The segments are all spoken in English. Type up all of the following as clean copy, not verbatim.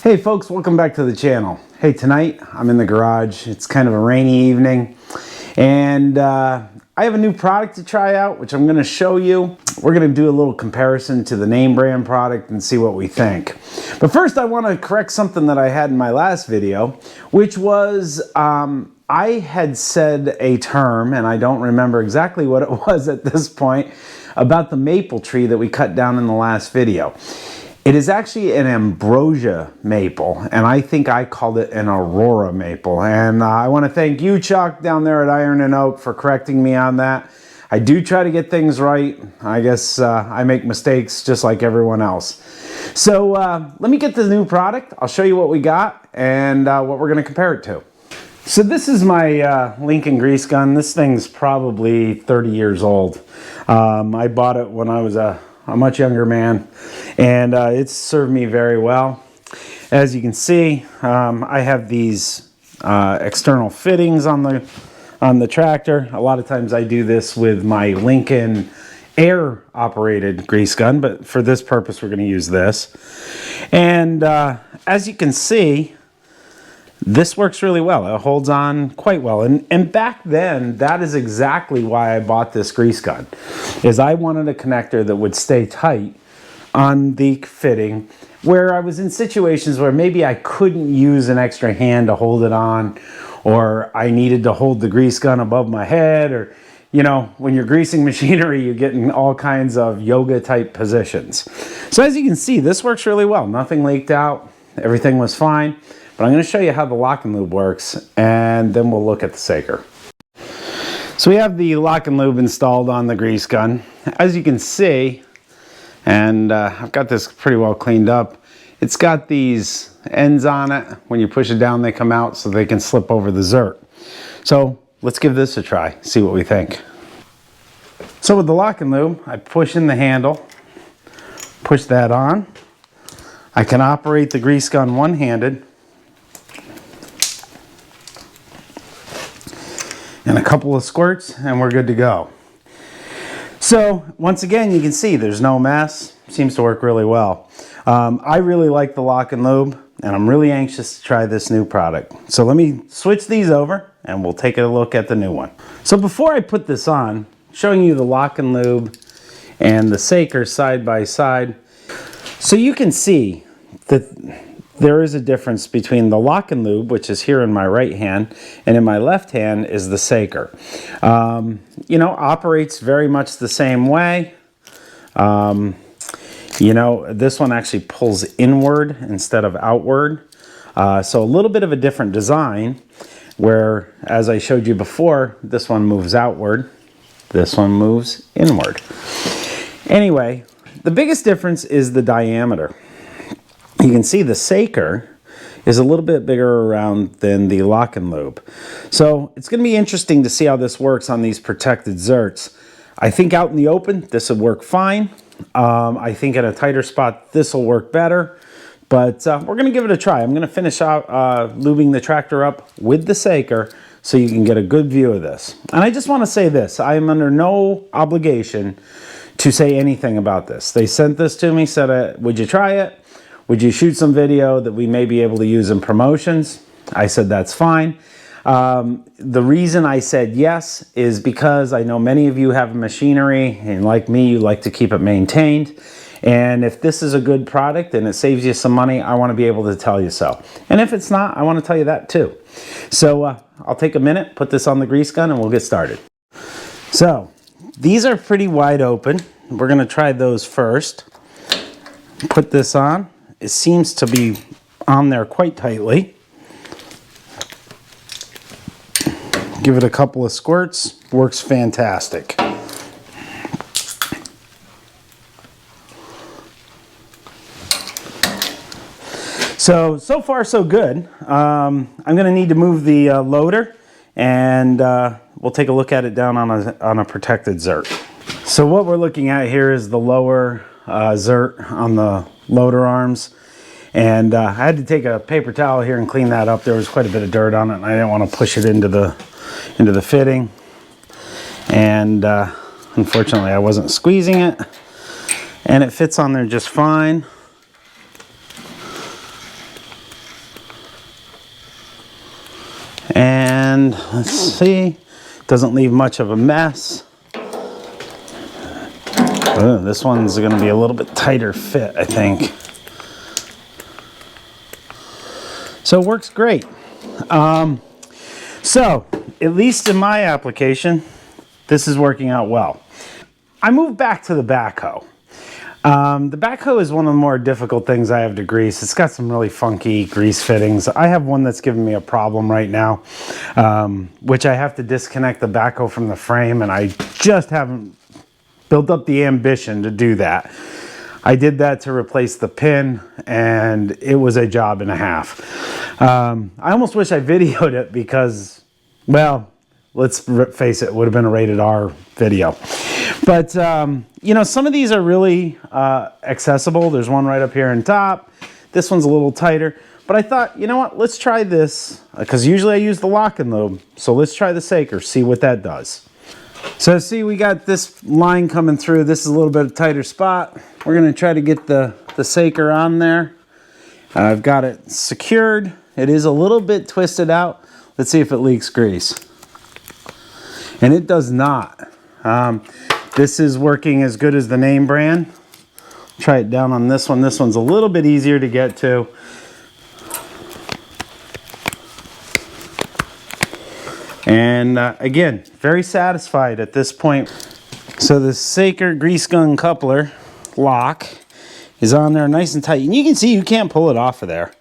Hey folks, welcome back to the channel. Hey, tonight I'm in the garage. It's kind of a rainy evening and I have a new product to try out, which I'm going to show you. We're going to do a little comparison to the name brand product and see what we think. But first I want to correct something that I had in my last video, which was I had said a term, and I don't remember exactly what it was at this point, about the maple tree that we cut down in the last video. It is actually an ambrosia maple, and I think I called it an aurora maple. And I want to thank you, Chuck, down there at Iron and Oak, for correcting me on that. I do try to get things right. I guess I make mistakes just like everyone else. So let me get the new product. I'll show you what we got and what we're going to compare it to. So this is my Lincoln grease gun. This thing's probably 30 years old. I bought it when I was a much younger man, and it's served me very well. As you can see, I have these external fittings on the tractor. A lot of times I do this with my Lincoln air operated grease gun, but for this purpose we're going to use this. And as you can see, this works really well. It holds on quite well. And back then, that is exactly why I bought this grease gun, is I wanted a connector that would stay tight on the fitting, where I was in situations where maybe I couldn't use an extra hand to hold it on, or I needed to hold the grease gun above my head, or, you know, when you're greasing machinery, you get in all kinds of yoga type positions. So as you can see, this works really well. Nothing leaked out. Everything was fine. But I'm going to show you how the Lock-n-Lube works, and then we'll look at the Saker. So we have the Lock-n-Lube installed on the grease gun. As you can see, and I've got this pretty well cleaned up, it's got these ends on it. When you push it down, they come out so they can slip over the zert. So let's give this a try, see what we think. So with the Lock-n-Lube, I push in the handle, push that on. I can operate the grease gun one-handed, and a couple of squirts, and we're good to go. So once again, you can see there's no mess. Seems to work really well. I really like the Lock-n-Lube, and I'm really anxious to try this new product. So let me switch these over and we'll take a look at the new one. So before I put this on, showing you the Lock-n-Lube and the Saker side by side. So you can see that there is a difference between the Lock-n-Lube, which is here in my right hand, and in my left hand is the Saker. You know, operates very much the same way. You know, this one actually pulls inward instead of outward. So a little bit of a different design, where, as I showed you before, this one moves outward, this one moves inward. Anyway, the biggest difference is the diameter. You can see the Saker is a little bit bigger around than the Lock-n-Lube. So it's going to be interesting to see how this works on these protected zerts. I think out in the open, this would work fine. I think in a tighter spot, this will work better. But we're going to give it a try. I'm going to finish out lubing the tractor up with the Saker so you can get a good view of this. And I just want to say this. I am under no obligation to say anything about this. They sent this to me, said, would you try it? Would you shoot some video that we may be able to use in promotions? I said, that's fine. The reason I said yes is because I know many of you have machinery, and like me, you like to keep it maintained. And if this is a good product and it saves you some money, I want to be able to tell you so. And if it's not, I want to tell you that too. So I'll take a minute, put this on the grease gun, and we'll get started. So these are pretty wide open. We're going to try those first. Put this on. It seems to be on there quite tightly. Give it a couple of squirts. Works fantastic. So far so good. I'm going to need to move the loader, and we'll take a look at it down on a protected zert. So what we're looking at here is the lower zert on the loader arms, and I had to take a paper towel here and clean that up. There was quite a bit of dirt on it, and I didn't want to push it into the fitting, and unfortunately I wasn't squeezing it, and it fits on there just fine. And let's see, doesn't leave much of a mess. Oh, this one's going to be a little bit tighter fit, I think. So it works great. So, at least in my application, this is working out well. I moved back to the backhoe. The backhoe is one of the more difficult things I have to grease. It's got some really funky grease fittings. I have one that's giving me a problem right now, which I have to disconnect the backhoe from the frame, and I just haven't built up the ambition to do that. I did that to replace the pin, and it was a job and a half. I almost wish I videoed it because, well, let's face it, it would have been a rated R video. But, you know, some of these are really accessible. There's one right up here on top. This one's a little tighter. But I thought, you know what, let's try this, because usually I use the Lock-n-Lube. So let's try the Saker, see what that does. So see, we got this line coming through. This is a little bit of a tighter spot. We're going to try to get the Saker on there. I've got it secured. It is a little bit twisted out. Let's see if it leaks grease. And it does not. This is working as good as the name brand. Try it down on this one. This one's a little bit easier to get to. And again, very satisfied at this point. So the Saker grease gun coupler lock is on there nice and tight. And you can see you can't pull it off of there.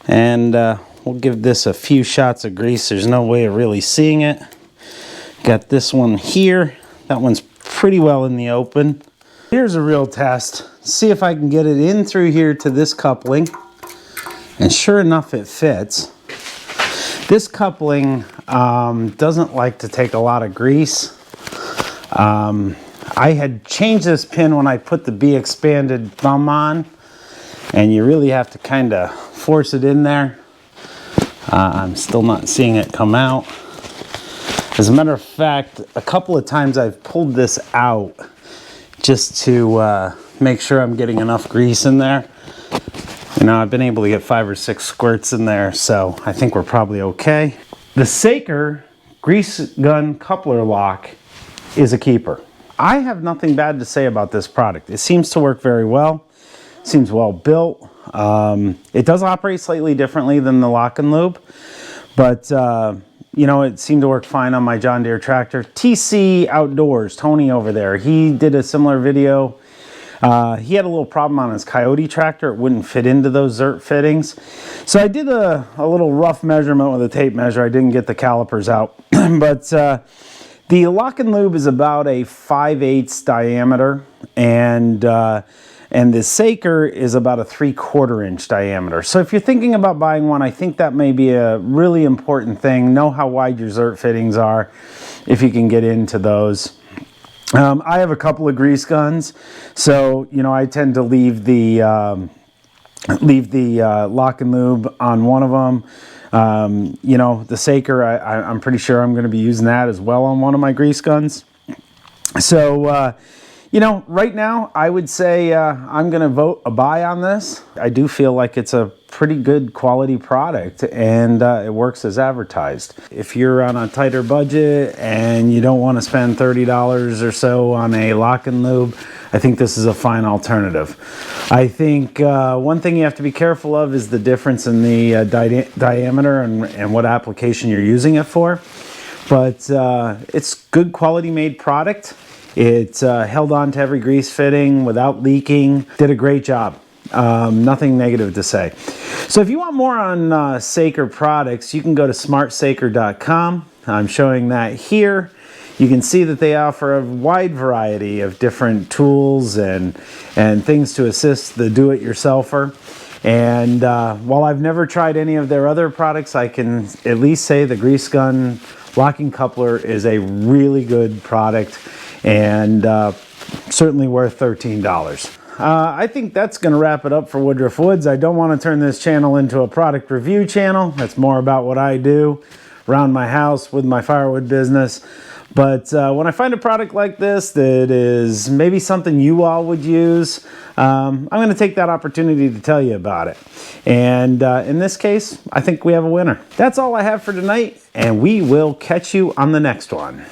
And we'll give this a few shots of grease. There's no way of really seeing it. Got this one here. That one's pretty well in the open. Here's a real test. See if I can get it in through here to this coupling. And sure enough, it fits. This coupling doesn't like to take a lot of grease. I had changed this pin when I put the B expanded thumb on, and you really have to kind of force it in there. I'm still not seeing it come out. As a matter of fact, a couple of times I've pulled this out just to make sure I'm getting enough grease in there. You know, I've been able to get 5 or 6 squirts in there, so I think we're probably okay. The Saker grease gun coupler lock is a keeper. I have nothing bad to say about this product. It seems to work very well. It seems well built. It does operate slightly differently than the Lock-n-Lube, but you know, it seemed to work fine on my John Deere tractor. TC Outdoors, Tony over there, he did a similar video. He had a little problem on his Coyote tractor. It wouldn't fit into those Zert fittings. So I did a little rough measurement with a tape measure. I didn't get the calipers out. But the Lock-n-Lube is about a 5/8 diameter, and the Saker is about a 3/4 inch diameter. So if you're thinking about buying one, I think that may be a really important thing. Know how wide your Zert fittings are if you can get into those. I have a couple of grease guns, so you know I tend to leave the Lock-n-Lube on one of them. You know, the Saker, I'm pretty sure I'm going to be using that as well on one of my grease guns. So you know, right now I would say I'm going to vote a buy on this. I do feel like it's a pretty good quality product, and it works as advertised. If you're on a tighter budget and you don't want to spend $30 or so on a Lock-n-Lube, I think this is a fine alternative. I think one thing you have to be careful of is the difference in the diameter and what application you're using it for. But it's good quality made product. It held on to every grease fitting without leaking. Did a great job. Nothing negative to say. So if you want more on Saker products, you can go to smartsaker.com. I'm showing that here. You can see that they offer a wide variety of different tools and things to assist the do-it-yourselfer. And while I've never tried any of their other products, I can at least say the grease gun locking coupler is a really good product, and certainly worth $13. I think that's going to wrap it up for Woodruff Woods. I don't want to turn this channel into a product review channel. That's more about what I do around my house with my firewood business. But when I find a product like this that is maybe something you all would use, I'm going to take that opportunity to tell you about it. And in this case, I think we have a winner. That's all I have for tonight, and we will catch you on the next one.